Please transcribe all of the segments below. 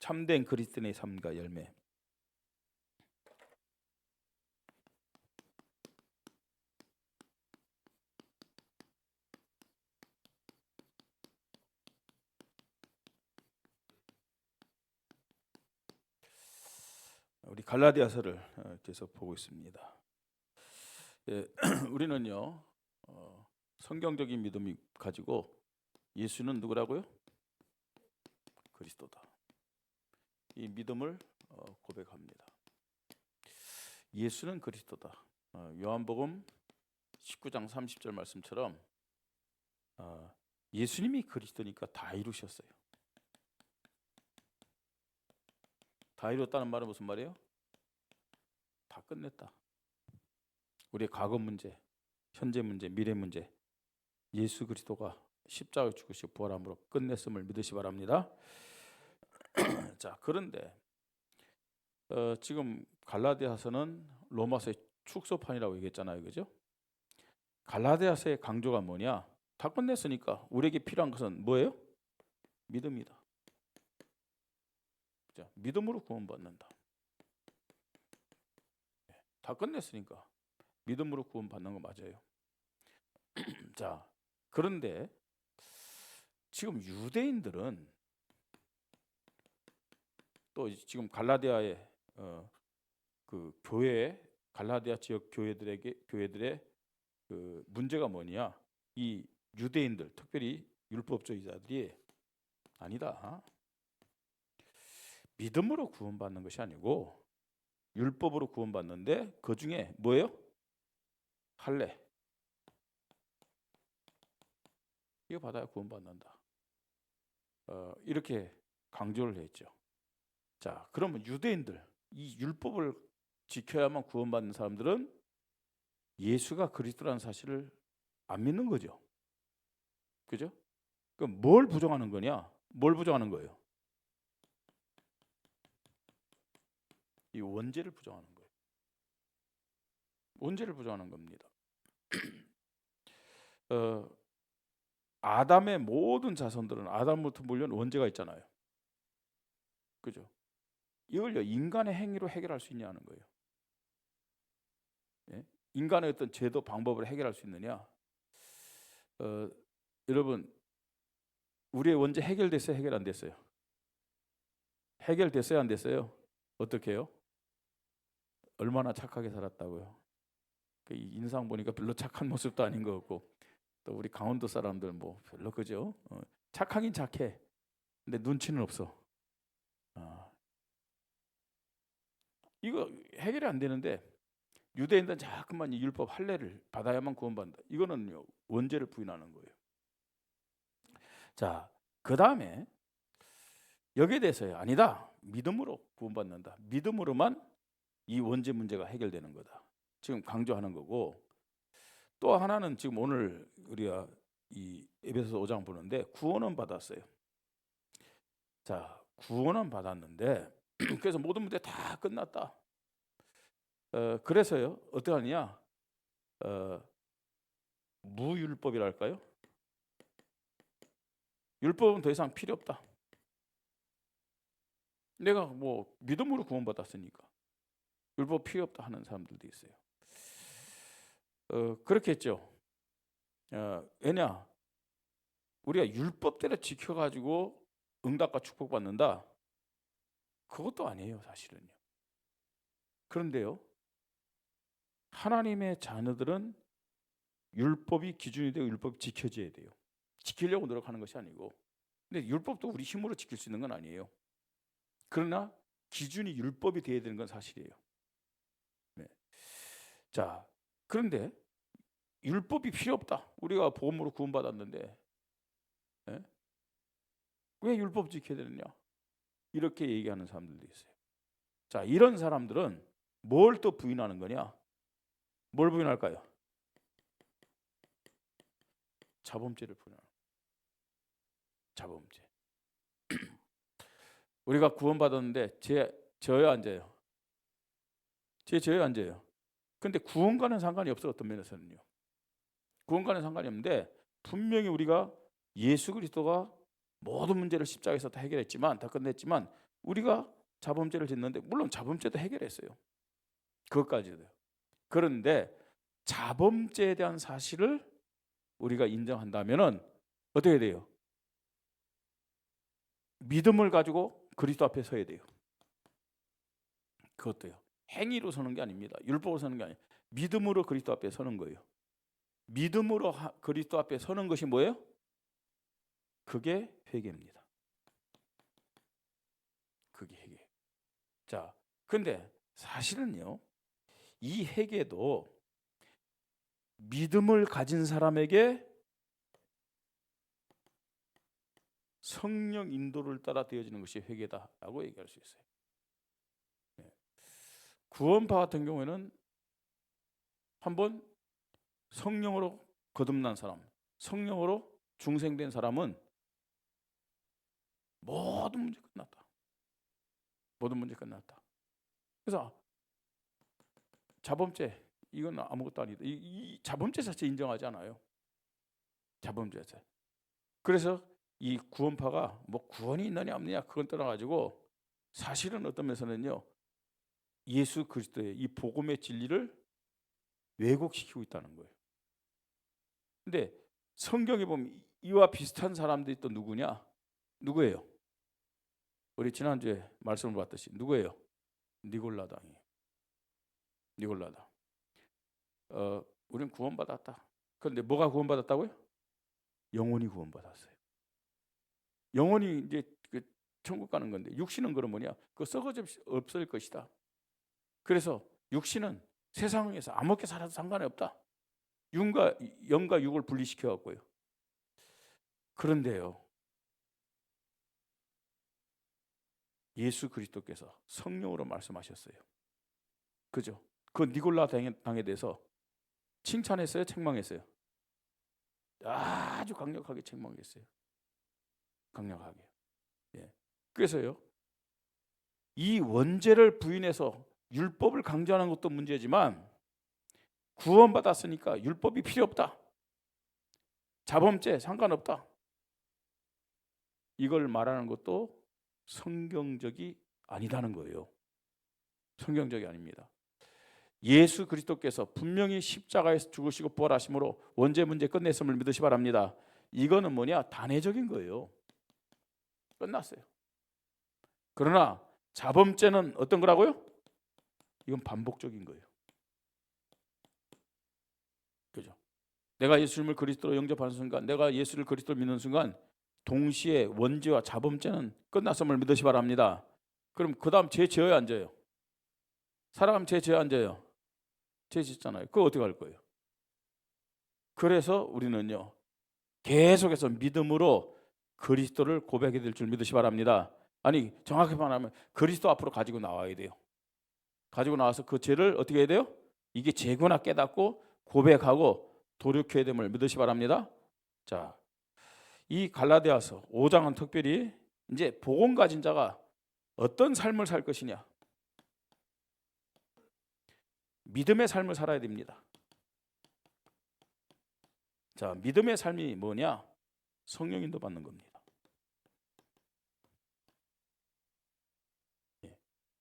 참된 그리스도인의 삶과 열매. 우리 갈라디아서를 계속 보고 있습니다. 예, 우리는요 성경적인 믿음이 가지고 예수는 누구라고요? 그리스도다. 이 믿음을 고백합니다. 예수는 그리스도다. 요한복음 19장 30절 말씀처럼 예수님이 그리스도니까 다 이루셨어요. 다 이뤘다는 말은 무슨 말이에요? 다 끝냈다. 우리의 과거 문제, 현재 문제, 미래 문제, 예수 그리스도가 십자가에 죽으시고 부활함으로 끝냈음을 믿으시 바랍니다. 자, 그런데 지금 갈라디아서는 로마서의 축소판이라고 얘기했잖아요, 그죠? 갈라디아서의 강조가 뭐냐? 다 끝냈으니까 우리에게 필요한 것은 뭐예요? 믿음이다. 자, 믿음으로 구원받는다. 다 끝냈으니까 믿음으로 구원받는 거 맞아요. 자, 그런데 지금 유대인들은 또 지금 갈라디아의 그 교회, 갈라디아 지역 교회들의 그 문제가 뭐냐? 이 유대인들, 특별히 율법주의자들이 아니다. 믿음으로 구원받는 것이 아니고 율법으로 구원받는데 그 중에 뭐예요? 할례. 이거 받아야 구원받는다. 이렇게 강조를 했죠. 자, 그러면 유대인들, 이 율법을 지켜야만 구원받는 사람들은 예수가 그리스도라는 사실을 안 믿는 거죠. 그죠? 그럼 뭘 부정하는 거냐? 뭘 부정하는 거예요? 이 원죄를 부정하는 거예요. 원죄를 부정하는 겁니다. 아담의 모든 자손들은 아담부터 물려온 원죄가 있잖아요. 그죠? 이걸 인간의 행위로 해결할 수 있냐는 거예요. 예? 인간의 어떤 제도 방법을 해결할 수 있느냐? 여러분, 우리의 원죄 해결됐어요? 해결 안 됐어요? 해결됐어요? 안 됐어요? 어떻게 해요? 얼마나 착하게 살았다고요? 그 인상 보니까 별로 착한 모습도 아닌 것 같고, 또 우리 강원도 사람들 뭐 별로 그죠? 착하긴 착해. 근데 눈치는 없어. 이거 해결이 안 되는데 유대인들은 자꾸만 이 율법 할례를 받아야만 구원받는다. 이거는 원죄를 부인하는 거예요. 자, 그 다음에 여기에 대해서요. 아니다. 믿음으로 구원받는다. 믿음으로만 이 원죄 문제가 해결되는 거다. 지금 강조하는 거고, 또 하나는 지금 오늘 우리가 이 에베소서 5장 보는데 구원은 받았어요. 자, 구원은 받았는데 그래서 모든 문제 다 끝났다. 그래서요 어떻게 하느냐? 무율법이랄까요? 율법은 더 이상 필요 없다. 내가 뭐 믿음으로 구원받았으니까 율법 필요 없다 하는 사람들도 있어요. 그렇겠죠. 왜냐? 우리가 율법대로 지켜가지고 응답과 축복받는다? 그것도 아니에요, 사실은요. 그런데요, 하나님의 자녀들은 율법이 기준이 되고 율법이 지켜져야 돼요. 지키려고 노력하는 것이 아니고. 근데 율법도 우리 힘으로 지킬 수 있는 건 아니에요. 그러나 기준이 율법이 되어야 되는 건 사실이에요. 네. 자, 그런데 율법이 필요 없다. 우리가 복음으로 구원받았는데 왜 율법 지켜야 되느냐? 이렇게 얘기하는 사람들도 있어요. 자, 이런 사람들은 뭘 또 부인하는 거냐? 뭘 부인할까요? 자범죄를 부인하는 거예요. 자범죄. 우리가 구원받았는데 저에 앉아요. 저에 앉아요. 근데 구원과는 상관이 없어요. 어떤 면에서는요. 구원과는 상관이 없는데 분명히 우리가 예수 그리스도가 모든 문제를 십자가에서 다 해결했지만, 다 끝냈지만 우리가 자범죄를 짓는데, 물론 자범죄도 해결했어요. 그것까지도요. 그런데 자범죄에 대한 사실을 우리가 인정한다면은 어떻게 돼요? 믿음을 가지고 그리스도 앞에 서야 돼요. 그것도요. 행위로 서는 게 아닙니다. 율법으로 서는 게 아니에요. 믿음으로 그리스도 앞에 서는 거예요. 믿음으로 그리스도 앞에 서는 것이 뭐예요? 그게 회개입니다. 그게 회개. 자, 근데 사실은요, 이 회개도 믿음을 가진 사람에게 성령 인도를 따라 되어지는 것이 회개다라고 얘기할 수 있어요. 구원파 같은 경우에는 한번 성령으로 거듭난 사람, 성령으로 중생된 사람은 모든 문제 끝났다. 모든 문제 끝났다. 그래서 자범죄, 이건 아무것도 아니다. 이 자범죄 자체 인정하지 않아요. 자범죄 자체. 그래서 이 구원파가 뭐 구원이 있느냐 없느냐 그건 떠나가지고 사실은 어떤 면에서는요, 예수 그리스도의 이 복음의 진리를 왜곡시키고 있다는 거예요. 근데 성경에 보면 이와 비슷한 사람들이 또 누구냐? 누구예요? 우리 지난주에 말씀을 봤듯이 누구예요? 니골라당이에요. 니골라당. 우리는 구원받았다. 그런데 뭐가 구원받았다고요? 영혼이 구원받았어요. 영혼이 이제 그 천국 가는 건데, 육신은 그럼 뭐냐? 그 썩어져 없을 것이다. 그래서 육신은 세상에서 아무렇게 살아도 상관이 없다. 영과 육을 분리시켜 갖고요. 그런데요, 예수 그리스도께서 성령으로 말씀하셨어요. 그죠? 그 니골라 당에 대해서 칭찬했어요, 책망했어요? 아주 강력하게 책망했어요. 강력하게. 예. 그래서요, 이 원죄를 부인해서 율법을 강조하는 것도 문제지만, 구원받았으니까 율법이 필요 없다. 자범죄 상관없다. 이걸 말하는 것도 성경적이 아니다는 거예요. 성경적이 아닙니다. 예수 그리스도께서 분명히 십자가에서 죽으시고 부활하심으로 원죄 문제 끝냈음을 믿으시 바랍니다. 이거는 뭐냐? 단회적인 거예요. 끝났어요. 그러나 자범죄는 어떤 거라고요? 이건 반복적인 거예요. 그죠? 내가 예수님을 그리스도로 영접하는 순간, 내가 예수를 그리스도로 믿는 순간 동시에 원죄와 자범죄는 끝났음을 믿으시 바랍니다. 그럼 그 다음 죄 지어야 안 져요? 살아가면 죄 지어야 안 져요? 죄 짓잖아요. 그거 어떻게 할 거예요? 그래서 우리는요, 계속해서 믿음으로 그리스도를 고백해야 될 줄 믿으시 바랍니다. 아니, 정확히 말하면 그리스도 앞으로 가지고 나와야 돼요. 가지고 나와서 그 죄를 어떻게 해야 돼요? 이게 죄구나 깨닫고 고백하고 돌이켜야 됨을 믿으시 바랍니다. 자, 이 갈라디아서 5장은 특별히 이제 복음 가진 자가 어떤 삶을 살 것이냐, 믿음의 삶을 살아야 됩니다. 자, 믿음의 삶이 뭐냐? 성령 인도 받는 겁니다.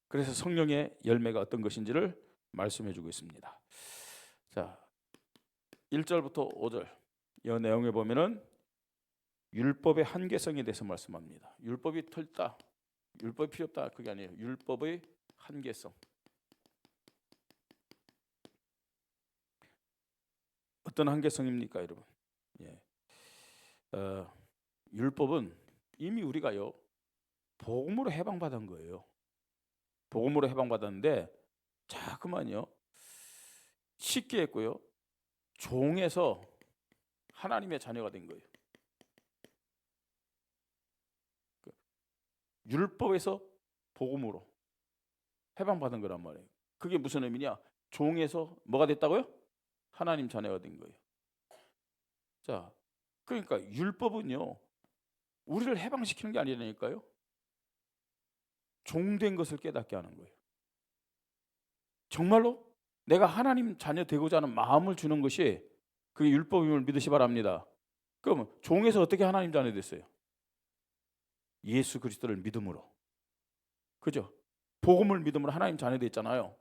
그래서 성령의 열매가 어떤 것인지를 말씀해 주고 있습니다. 자, 1절부터 5절 이 내용에 보면은 율법의 한계성에 대해서 말씀합니다. 율법이 틀다, 율법이 필요 없다, 그게 아니에요. 율법의 한계성. 어떤 한계성입니까, 여러분? 예. 율법은 이미 우리가요, 복음으로 해방받은 거예요. 복음으로 해방받았는데 자꾸만요, 쉽게 했고요, 종에서 하나님의 자녀가 된 거예요. 율법에서 복음으로 해방받은 거란 말이에요. 그게 무슨 의미냐? 종에서 뭐가 됐다고요? 하나님 자녀가 된 거예요. 자, 그러니까 율법은요, 우리를 해방시키는 게 아니라니까요, 종된 것을 깨닫게 하는 거예요. 정말로 내가 하나님 자녀 되고자 하는 마음을 주는 것이 그게 율법임을 믿으시 바랍니다. 그럼 종에서 어떻게 하나님 자녀 됐어요? 예수 그리스도를 믿음으로. 그죠? 복음을 믿음으로 하나님 자녀 됐잖아요.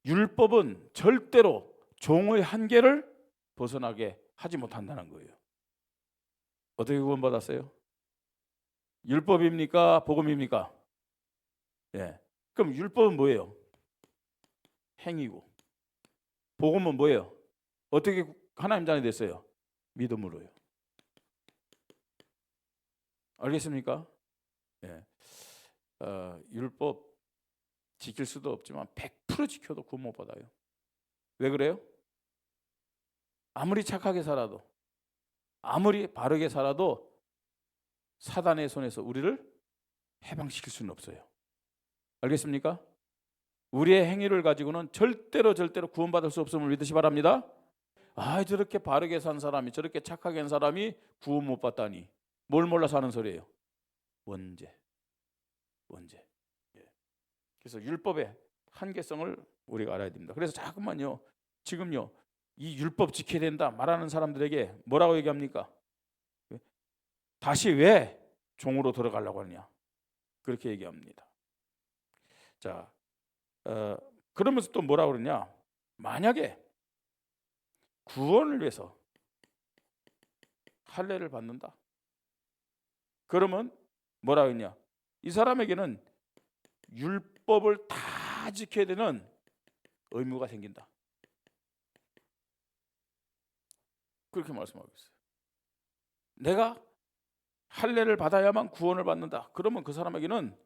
율법은 절대로 종의 한계를 벗어나게 하지 못한다는 거예요. 어떻게 구원받았어요? 율법입니까? 복음입니까? 예. 그럼 율법은 뭐예요? 행위고. 복음은 뭐예요? 어떻게 하나님 자녀 됐어요? 믿음으로요. 알겠습니까? 예. 율법 지킬 수도 없지만 100% 지켜도 구원 못 받아요. 왜 그래요? 아무리 착하게 살아도, 아무리 바르게 살아도 사단의 손에서 우리를 해방시킬 수는 없어요. 알겠습니까? 우리의 행위를 가지고는 절대로 구원받을 수 없음을 믿으시 바랍니다. 저렇게 바르게 산 사람이, 저렇게 착하게 한 사람이 구원 못 받다니. 뭘 몰라서 하는 소리예요? 원죄. 예. 그래서 율법의 한계성을 우리가 알아야 됩니다. 그래서 자꾸만요, 지금요, 이 율법 지켜야 된다 말하는 사람들에게 뭐라고 얘기합니까? 다시 왜 종으로 들어가려고 하느냐, 그렇게 얘기합니다. 자, 그러면서 또 뭐라고 그러냐, 만약에 구원을 위해서 할례를 받는다, 그러면 뭐라고 했냐, 이 사람에게는 율법을 다 지켜야 되는 의무가 생긴다, 그렇게 말씀하고 있어요. 내가 할례를 받아야만 구원을 받는다, 그러면 그 사람에게는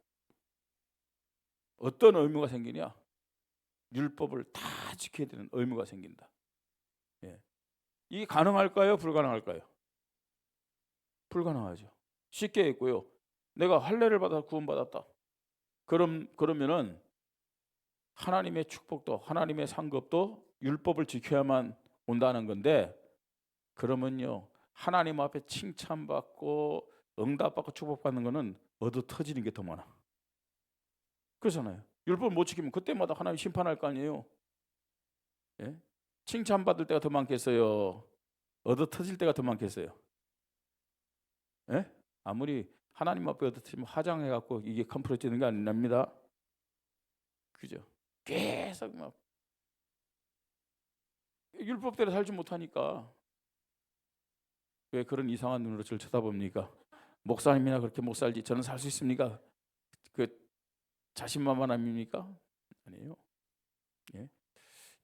어떤 의무가 생기냐, 율법을 다 지켜야 되는 의무가 생긴다. 예. 이게 가능할까요? 불가능할까요? 불가능하죠. 쉽게 했고요. 내가 할례를 받아 구원받았다. 그러면은 하나님의 축복도, 하나님의 상급도 율법을 지켜야만 온다는 건데, 그러면요, 하나님 앞에 칭찬받고 응답받고 축복받는 거는 얻어 터지는 게 더 많아. 그렇잖아요. 율법을 못 지키면 그때마다 하나님 심판할 거 아니에요. 예? 칭찬받을 때가 더 많겠어요? 얻어 터질 때가 더 많겠어요? 예? 아무리 하나님 앞에 얻어 터지면 화장해갖고 이게 컴프레스되는 게 아닙니다. 그죠? 계속 막 율법대로 살지 못하니까 왜 그런 이상한 눈으로 저를 쳐다봅니까? 목사님이나 그렇게 못 살지 저는 살 수 있습니까? 그 자신만만함입니까? 아니에요. 예?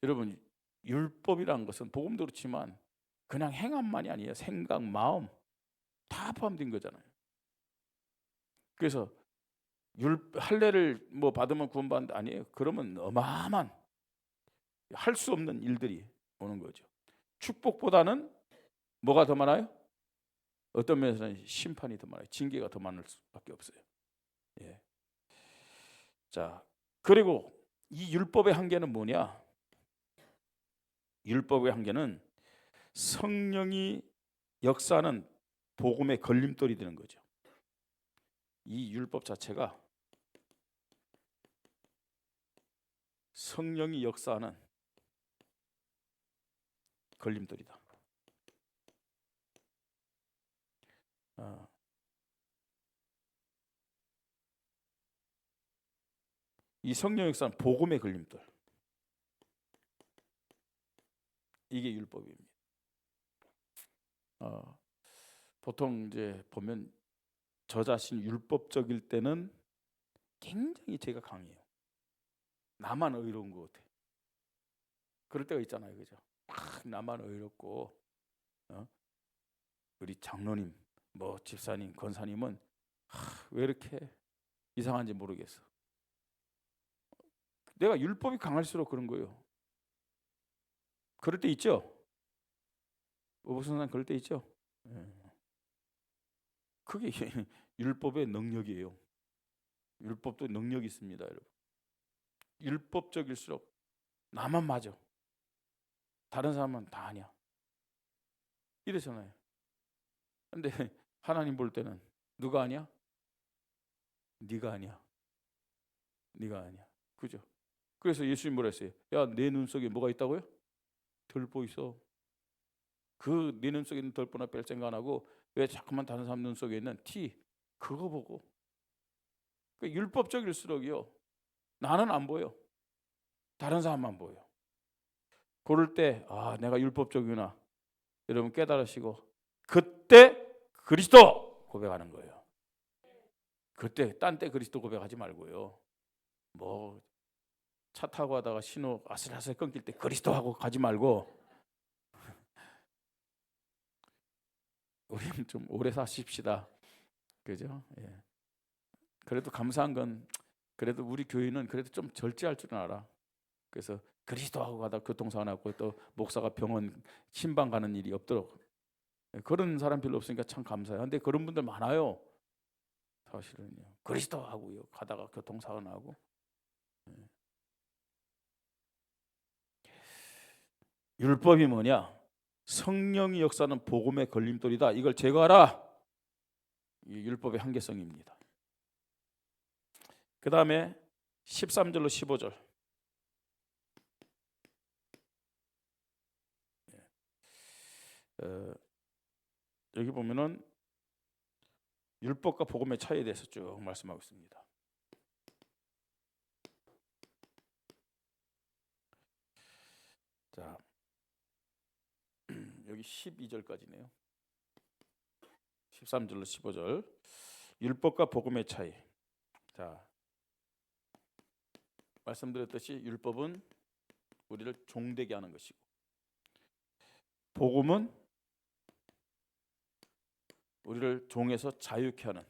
여러분, 율법이라는 것은 복음도 그렇지만 그냥 행함만이 아니에요. 생각, 마음 다 포함된 거잖아요. 그래서 할례를 뭐 받으면 구원받는다 아니에요. 그러면 어마어마한 할 수 없는 일들이 오는 거죠. 축복보다는 뭐가 더 많아요? 어떤 면에서는 심판이 더 많아요. 징계가 더 많을 수밖에 없어요. 예. 자, 그리고 이 율법의 한계는 뭐냐? 율법의 한계는 성령이 역사하는 복음의 걸림돌이 되는 거죠. 이 율법 자체가 성령이 역사하는 걸림돌이다. 이 성령 역사는 복음의 걸림돌. 이게 율법입니다. 보통 이제 보면 저 자신이 율법적일 때는 굉장히 제가 강해요. 나만 의로운 것 같아. 그럴 때가 있잖아요, 그죠? 막 나만 의롭고, 우리 장로님, 뭐 집사님, 권사님은 왜 이렇게 이상한지 모르겠어. 내가 율법이 강할수록 그런 거예요. 그럴 때 있죠? 오복선생 그럴 때 있죠? 그게 율법의 능력이에요. 율법도 능력이 있습니다, 여러분. 율법적일수록 나만 맞아. 다른 사람은 다 아니야. 이러잖아요. 근데 하나님 볼 때는 누가 아니야? 네가 아니야. 네가 아니야. 그죠? 그래서 예수님 뭐라 했어요? 야, 내 눈 속에 뭐가 있다고요? 들보 있어. 그 네 눈 속에 있는 들보나 뺄 생각 안 하고 왜 자꾸만 다른 사람 눈 속에 있는 티, 그거 보고 율법적일수록요 나는 안 보여. 다른 사람만 보여. 그럴 때 내가 율법적이구나 여러분 깨달으시고 그때 그리스도 고백하는 거예요. 그때 딴 때 그리스도 고백하지 말고요. 뭐 차 타고 가다가 신호 아슬아슬 끊길 때 그리스도 하고 가지 말고 우리는 좀 오래 사십시다. 그죠? 예. 그래도 감사한 건 그래도 우리 교회는 그래도 좀 절제할 줄 알아. 그래서 그리스도 하고 가다 교통사고 나고 또 목사가 병원 신방 가는 일이 없도록 그런 사람 별로 없으니까 참 감사해요. 근데 그런 분들 많아요. 사실은요. 그리스도 하고요 가다가 교통사고 나고. 율법이 뭐냐? 성령의 역사는 복음의 걸림돌이다. 이걸 제거하라. 이 율법의 한계성입니다. 그 다음에 13절로 15절. 여기 보면은 율법과 복음의 차이에 대해서 쭉 말씀하고 있습니다. 자, 여기 12절까지네요. 13절로 15절. 율법과 복음의 차이. 자, 말씀드렸듯이 율법은 우리를 종되게 하는 것이고 복음은 우리를 종에서 자유케 하는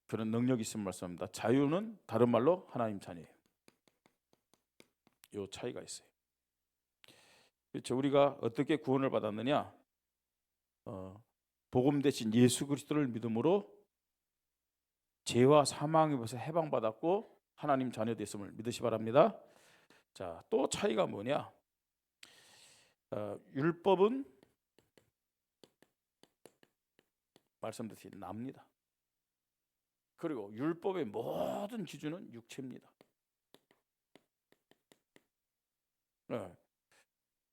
그런 능력이 있음을 말씀합니다. 자유는 다른 말로 하나님 자녀예요. 이 차이가 있어요. 그렇죠. 우리가 어떻게 구원을 받았느냐? 복음 대신 예수 그리스도를 믿음으로 죄와 사망에서 해방받았고 하나님 자녀 됐음을 믿으시 바랍니다. 자, 또 차이가 뭐냐? 율법은 말씀드렸듯이 납니다. 그리고 율법의 모든 기준은 육체입니다.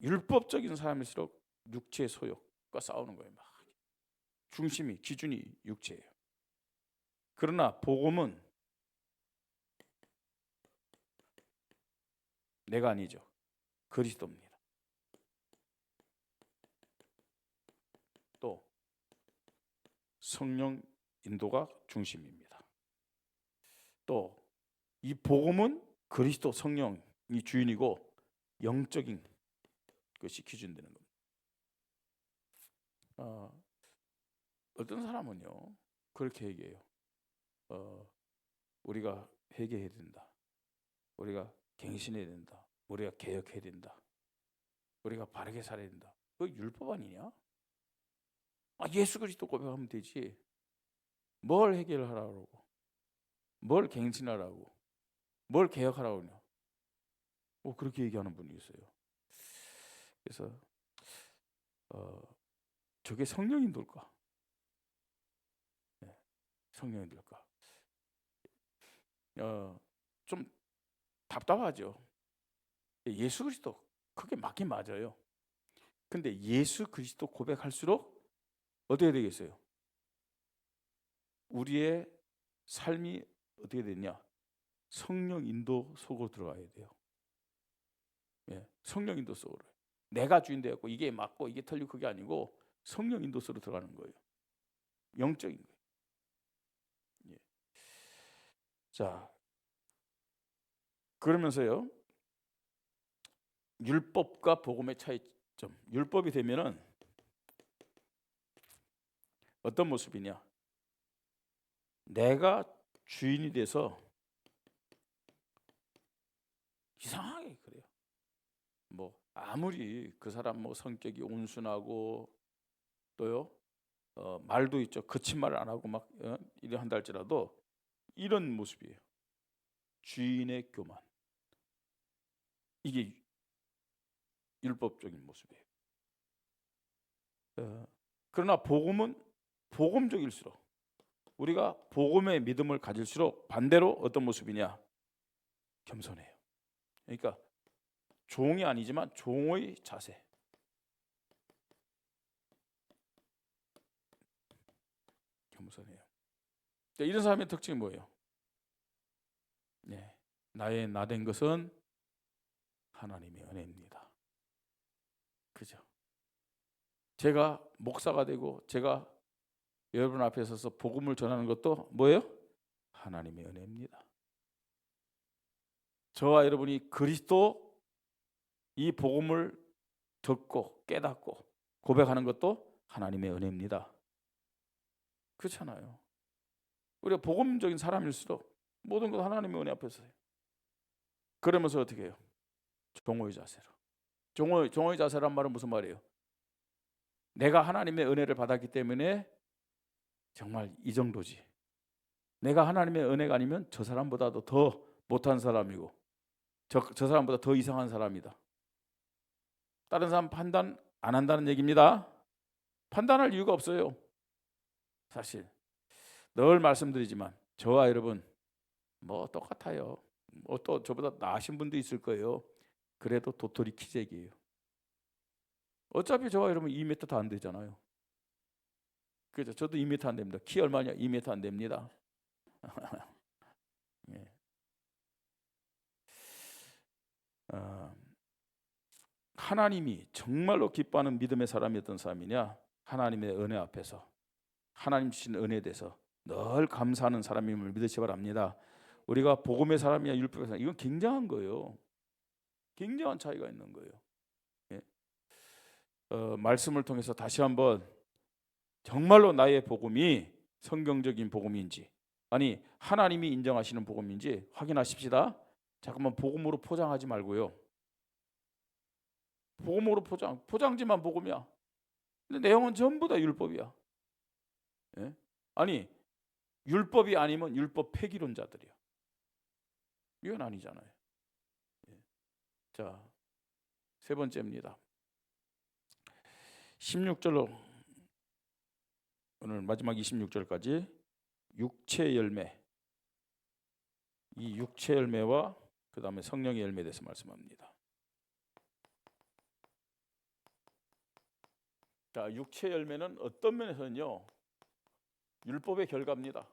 율법적인 사람일수록 육체의 소욕과 싸우는 거예요. 막 중심이 기준이 육체예요. 그러나 복음은 내가 아니죠. 그리스도입니다. 또 성령 인도가 중심입니다. 또 이 복음은 그리스도 성령이 주인이고 영적인 것이 기준되는 겁니다. 어떤 사람은요 그렇게 얘기해요. 우리가 회개해야 된다. 우리가 갱신해야 된다. 우리가 개혁해야 된다. 우리가 바르게 살아야 된다. 그 율법 아니냐? 예수 그리스도 고백하면 되지. 뭘 해결하라고? 뭘 갱신하라고? 뭘 개혁하라고 하냐? 그렇게 얘기하는 분이 있어요. 그래서 저게 성령인들까? 네, 성령인들까? 좀 답답하죠. 예수 그리스도 그게 맞긴 맞아요. 근데 예수 그리스도 고백할수록 어떻게 되겠어요? 우리의 삶이 어떻게 되냐? 성령 인도 속으로 들어가야 돼요. 성령 인도 속으로. 내가 주인 되었고 이게 맞고 이게 틀리고 그게 아니고 성령 인도 속으로 들어가는 거예요. 영적인 거예요. 자, 그러면서요. 율법과 복음의 차이점. 율법이 되면은 어떤 모습이냐? 내가 주인이 돼서 이상하게 그래요. 뭐 아무리 그 사람 뭐 성격이 온순하고 또요 말도 있죠. 거친 말을 안 하고 막 이래 한다 할지라도 이런 모습이에요. 주인의 교만. 이게 율법적인 모습이에요. 그러나 복음은 복음적일수록 우리가 복음의 믿음을 가질수록 반대로 어떤 모습이냐? 겸손해요. 그러니까 종이 아니지만 종의 자세. 이런 사람의 특징이 뭐예요? 네, 나의 나된 것은 하나님의 은혜입니다. 그죠? 제가 목사가 되고 제가 여러분 앞에 서서 복음을 전하는 것도 뭐예요? 하나님의 은혜입니다. 저와 여러분이 그리스도 이 복음을 듣고 깨닫고 고백하는 것도 하나님의 은혜입니다. 그렇잖아요. 우리가 복음적인 사람일수록 모든 것 하나님의 은혜 앞에서요. 그러면서 어떻게 해요? 종호의 자세로. 종호의 자세란 말은 무슨 말이에요? 내가 하나님의 은혜를 받았기 때문에 정말 이 정도지. 내가 하나님의 은혜가 아니면 저 사람보다도 더 못한 사람이고 저 사람보다 더 이상한 사람이다. 다른 사람 판단 안 한다는 얘기입니다. 판단할 이유가 없어요. 사실 늘 말씀드리지만 저와 여러분 뭐 똑같아요. 뭐 또 저보다 나으신 분도 있을 거예요. 그래도 도토리 키재기예요. 어차피 저와 여러분 2m도 안 되잖아요. 그죠? 저도 2m 안 됩니다. 키 얼마냐? 2m 안 됩니다. 예. 하나님이 정말로 기뻐하는 믿음의 사람이었던 사람이냐? 하나님의 은혜 앞에서 하나님 주신 은혜에 대해서 늘 감사하는 사람임을 믿으시기 바랍니다. 우리가 복음의 사람이냐 율법의 사람, 이건 굉장한 거예요. 굉장한 차이가 있는 거예요. 예. 말씀을 통해서 다시 한번 정말로 나의 복음이 성경적인 복음인지 아니 하나님이 인정하시는 복음인지 확인하십시다. 잠깐만 복음으로 포장하지 말고요. 복음으로 포장지만 복음이야. 근데 내용은 전부 다 율법이야. 예? 아니 율법이 아니면 율법 폐기론자들이야. 이건 아니잖아요. 예. 자, 세 번째입니다. 16절로 오늘 마지막 26절까지 육체 열매, 이 육체 열매와 그 다음에 성령의 열매에 대해서 말씀합니다. 자, 육체 열매는 어떤 면에서는요 율법의 결과입니다.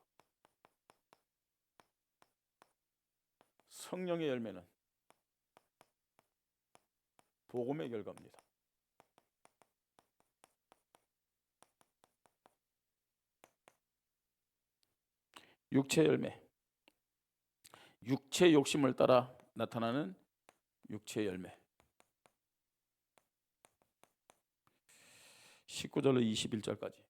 성령의 열매는 복음의 결과입니다. 육체 열매, 육체 욕심을 따라 나타나는 육체 열매. 19절로 21절까지.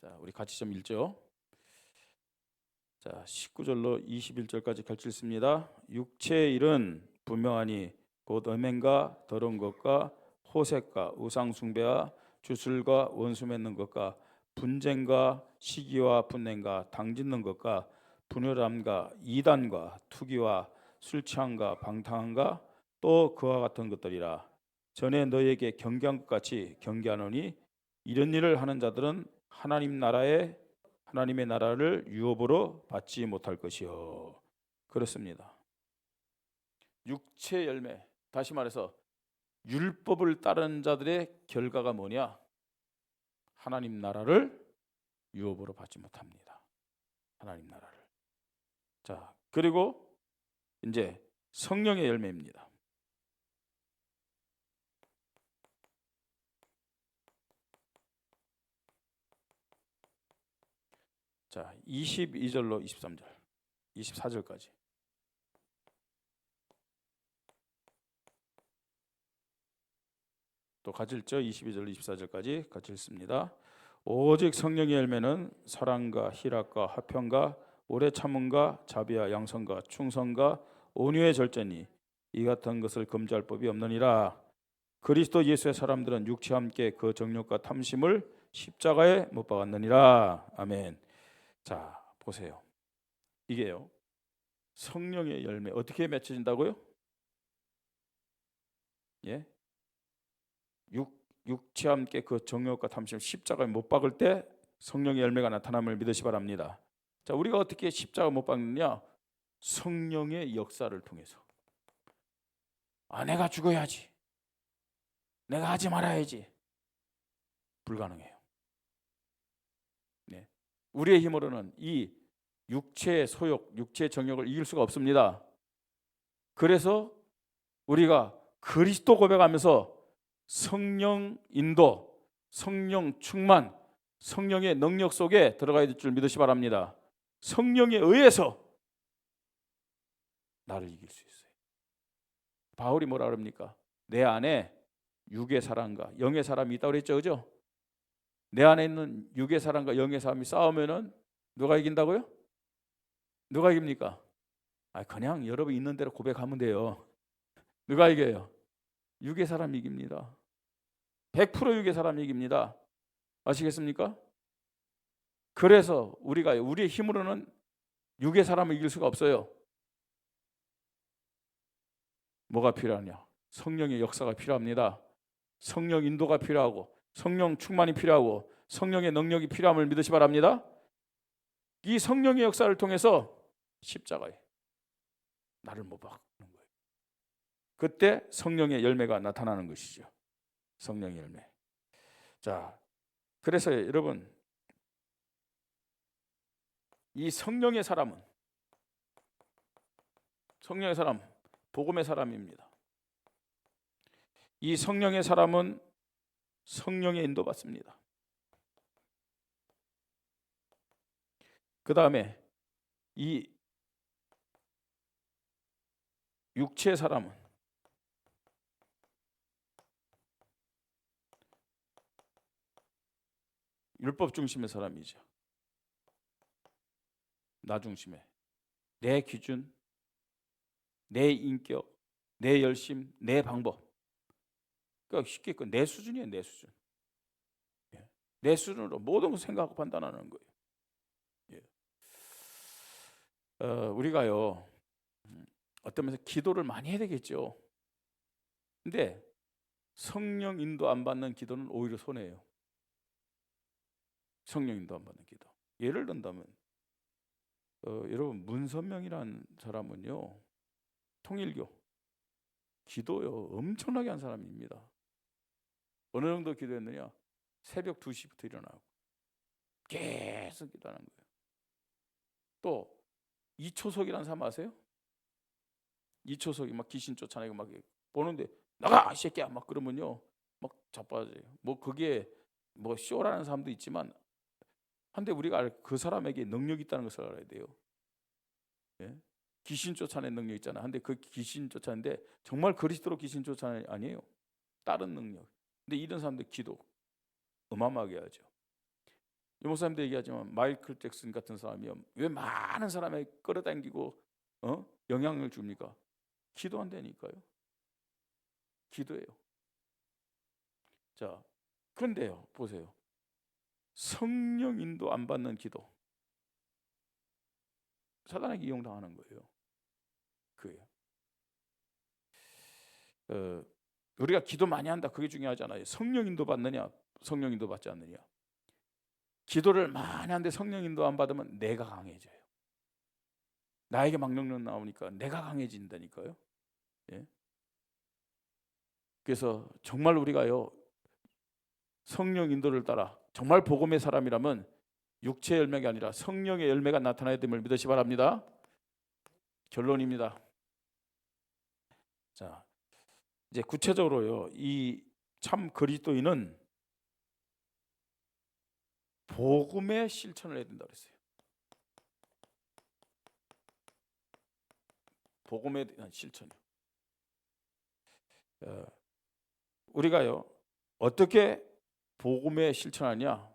자, 우리 같이 좀 읽죠. 자, 19절로 21절까지 같이 읽습니다. 육체의 일은 분명하니 곧 음행과 더러운 것과 호색과 우상숭배와 주술과 원수 맺는 것과 분쟁과 시기와 분냉과 당짓는 것과 분열함과 이단과 투기와 술 취함과 방탕함과 또 그와 같은 것들이라. 전에 너희에게 경계한 것 같이 경계하노니 이런 일을 하는 자들은 하나님의 나라를 유업으로 받지 못할 것이요. 그렇습니다. 육체 열매, 다시 말해서 율법을 따르는 자들의 결과가 뭐냐? 하나님 나라를 유업으로 받지 못합니다. 하나님 나라를. 자, 그리고 이제 성령의 열매입니다. 자, 22절로 23절, 24절까지. 또 같이 읽죠. 22절로 24절까지 같이 읽습니다. 오직 성령의 열매는 사랑과 희락과 화평과 오래 참음과 자비와 양선과 충성과 온유의 절제니 이 같은 것을 금지할 법이 없느니라. 그리스도 예수의 사람들은 육체와 함께 그 정욕과 탐심을 십자가에 못 박았느니라. 아멘. 자, 보세요. 이게요. 성령의 열매 어떻게 맺혀진다고요? 예? 육체와 함께 그 정욕과 탐심을 십자가에 못 박을 때 성령의 열매가 나타남을 믿으시 바랍니다. 자, 우리가 어떻게 십자가 못 박느냐? 성령의 역사를 통해서. 아, 내가 죽어야지. 내가 하지 말아야지. 불가능해요. 네. 우리의 힘으로는 이 육체의 소욕, 육체의 정욕을 이길 수가 없습니다. 그래서 우리가 그리스도 고백하면서 성령 인도, 성령 충만, 성령의 능력 속에 들어가야 될 줄 믿으시 바랍니다. 성령에 의해서 나를 이길 수 있어요. 바울이 뭐라 그럽니까? 내 안에 육의 사람과 영의 사람이 있다고 그랬죠, 그죠? 내 안에 있는 육의 사람과 영의 사람이 싸우면은 누가 이긴다고요? 누가 이깁니까? 그냥 여러분 있는 대로 고백하면 돼요. 누가 이겨요? 육의 사람이 이깁니다. 100% 육의 사람이 이깁니다. 아시겠습니까? 그래서 우리가 우리의 힘으로는 육의 사람을 이길 수가 없어요. 뭐가 필요하냐? 성령의 역사가 필요합니다. 성령 인도가 필요하고 성령 충만이 필요하고 성령의 능력이 필요함을 믿으시 바랍니다. 이 성령의 역사를 통해서 십자가에 나를 못 박는 거예요. 그때 성령의 열매가 나타나는 것이죠. 성령의 열매. 자, 그래서 여러분 이 성령의 사람은 성령의 사람, 복음의 사람입니다. 이 성령의 사람은 성령의 인도받습니다. 그 다음에 이 육체의 사람은 율법 중심의 사람이죠. 나 중심의 내 기준, 내 인격, 내 열심, 내 방법. 그러니까 쉽게 내 수준이에요. 내 수준. 내 수준으로 모든 것을 생각하고 판단하는 거예요. 우리가요 어떤 면에서 기도를 많이 해야 되겠죠. 근데 성령 인도 안 받는 기도는 오히려 손해예요. 성령 인도 안 받는 기도. 예를 든다면 여러분 문선명이라는 사람은요 통일교 기도요 엄청나게 한 사람입니다. 어느 정도 기도했느냐? 새벽 2시부터 일어나고 계속 기도하는 거예요. 또 이초석이라는 사람 아세요? 이초석이 막 귀신 쫓아내고 막 보는데 나가 이 새끼야 막 그러면요 막 자빠져요. 뭐 그게 뭐 쇼라는 사람도 있지만 한데 우리가 그 사람에게 능력이 있다는 것을 알아야 돼요. 예? 귀신 쫓아내는 능력 있잖아. 근데 그 귀신 쫓아내는데 정말 그리스도로 귀신 쫓아내는 아니에요. 다른 능력. 근데 이런 사람들 기도 어마어마하게 하죠. 이 목사님도 얘기하지만 마이클 잭슨 같은 사람이요 왜 많은 사람에 끌어당기고 영향을 줍니까? 기도한다니까요. 기도예요. 자, 그런데요 보세요. 성령 인도 안 받는 기도 사단에게 이용당하는 거예요. 그예요. 우리가 기도 많이 한다 그게 중요하잖아요. 성령 인도 받느냐 성령 인도 받지 않느냐. 기도를 많이 하는데 성령 인도 안 받으면 내가 강해져요. 나에게 막 능력 나오니까 내가 강해진다니까요. 예? 그래서 정말 우리가요 성령 인도를 따라 정말 복음의 사람이라면 육체의 열매가 아니라 성령의 열매가 나타나야 됨을 믿으시 바랍니다. 결론입니다. 자, 이제 구체적으로요 이 참 그리스도인은 복음의 실천을 해야 된다고 했어요. 복음에 대한 실천이요. 우리가요 어떻게 복음에 실천하냐?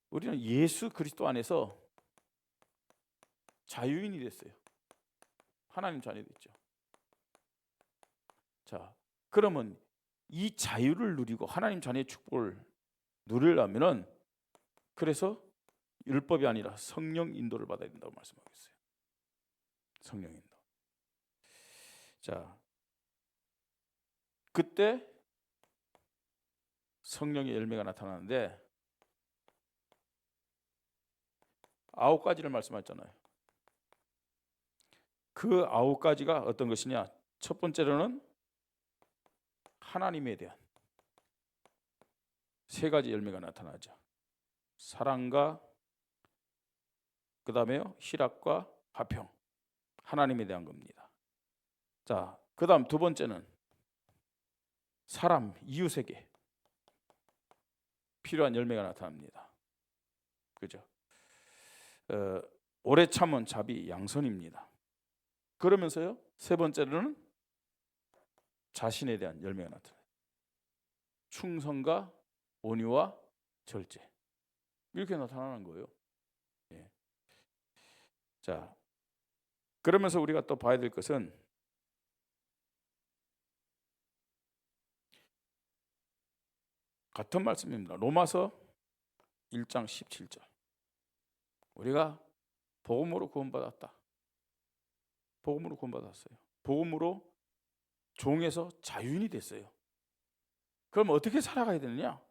우리는 예수 그리스도 안에서 자유인이 됐어요. 하나님 자녀 됐죠. 자, 그러면 이 자유를 누리고 하나님 자녀의 축복을 누리려면은 그래서 율법이 아니라 성령 인도를 받아야 된다고 말씀하고 있어요. 성령 인도. 자, 그때 성령의 열매가 나타나는데 9가지를 말씀하셨잖아요. 그 9가지가 어떤 것이냐? 첫 번째로는 하나님에 대한 3가지 열매가 나타나죠. 사랑과 그 다음에요 희락과 화평, 하나님에 대한 겁니다. 자, 그 다음 두 번째는 사람, 이웃에게 필요한 열매가 나타납니다. 그죠? 오래 참은 자비, 양선입니다. 그러면서요 세 번째로는 자신에 대한 열매가 나타나요. 충성과 온유와 절제, 이렇게 나타나는 거예요. 예. 자, 그러면서 우리가 또 봐야 될 것은 같은 말씀입니다. 로마서 1장 17절. 우리가 복음으로 구원받았다. 복음으로 구원받았어요. 복음으로 종에서 자유인이 됐어요. 그럼 어떻게 살아가야 되느냐?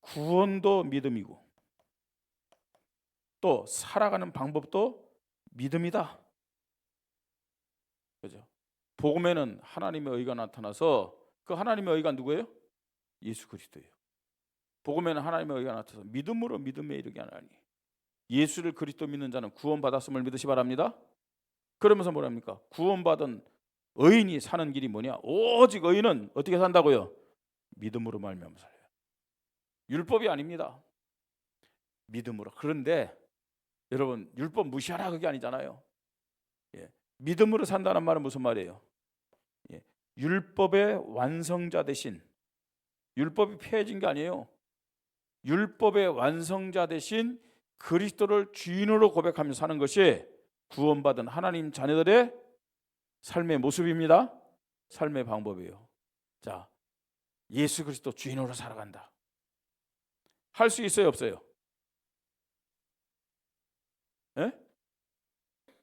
구원도 믿음이고 또 살아가는 방법도 믿음이다. 그죠? 복음에는 하나님의 의가 나타나서 그 하나님의 의가 누구예요? 예수 그리스도예요. 복음에는 하나님의 의가 나타나서 믿음으로 믿음에 이르게 하나니 예수를 그리스도 믿는 자는 구원받았음을 믿으시 바랍니다. 그러면서 뭐랍니까? 구원받은 의인이 사는 길이 뭐냐? 오직 의인은 어떻게 산다고요? 믿음으로 말미암아 살아요. 율법이 아닙니다. 믿음으로. 그런데 여러분 율법 무시하라 그게 아니잖아요. 예. 믿음으로 산다는 말은 무슨 말이에요? 예. 율법의 완성자 대신, 율법이 폐해진 게 아니에요. 율법의 완성자 대신 그리스도를 주인으로 고백하며 사는 것이 구원받은 하나님 자녀들의 삶의 모습입니다. 삶의 방법이에요. 자, 예수 그리스도 주인으로 살아간다. 할 수 있어요, 없어요? 예?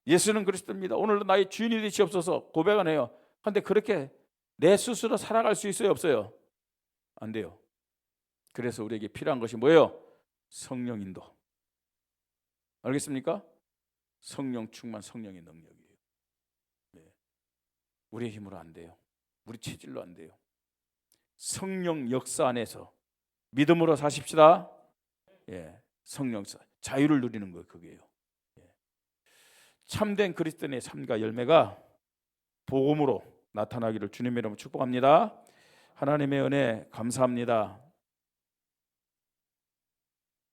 예수는 그리스도입니다. 오늘도 나의 주인이 되시옵소서 고백은 해요. 그런데 그렇게 내 스스로 살아갈 수 있어요, 없어요? 안 돼요. 그래서 우리에게 필요한 것이 뭐예요? 성령 인도. 알겠습니까? 성령 충만, 성령의 능력이에요. 네. 우리의 힘으로 안 돼요. 우리 체질로 안 돼요. 성령 역사 안에서 믿음으로 사십시다. 예, 성령 자유를 누리는 거 그게요. 예. 참된 그리스도인의 삶과 열매가 복음으로 나타나기를 주님의 이름으로 축복합니다. 하나님의 은혜 감사합니다.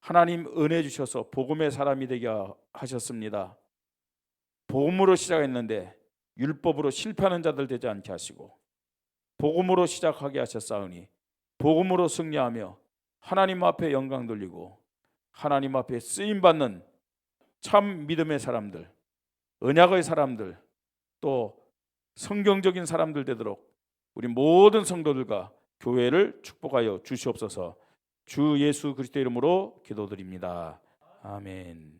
하나님 은혜 주셔서 복음의 사람이 되게 하셨습니다. 복음으로 시작했는데 율법으로 실패하는 자들 되지 않게 하시고 복음으로 시작하게 하셨사오니 복음으로 승리하며 하나님 앞에 영광 돌리고 하나님 앞에 쓰임받는 참 믿음의 사람들, 언약의 사람들, 또 성경적인 사람들 되도록 우리 모든 성도들과 교회를 축복하여 주시옵소서. 주 예수 그리스도 이름으로 기도드립니다. 아멘.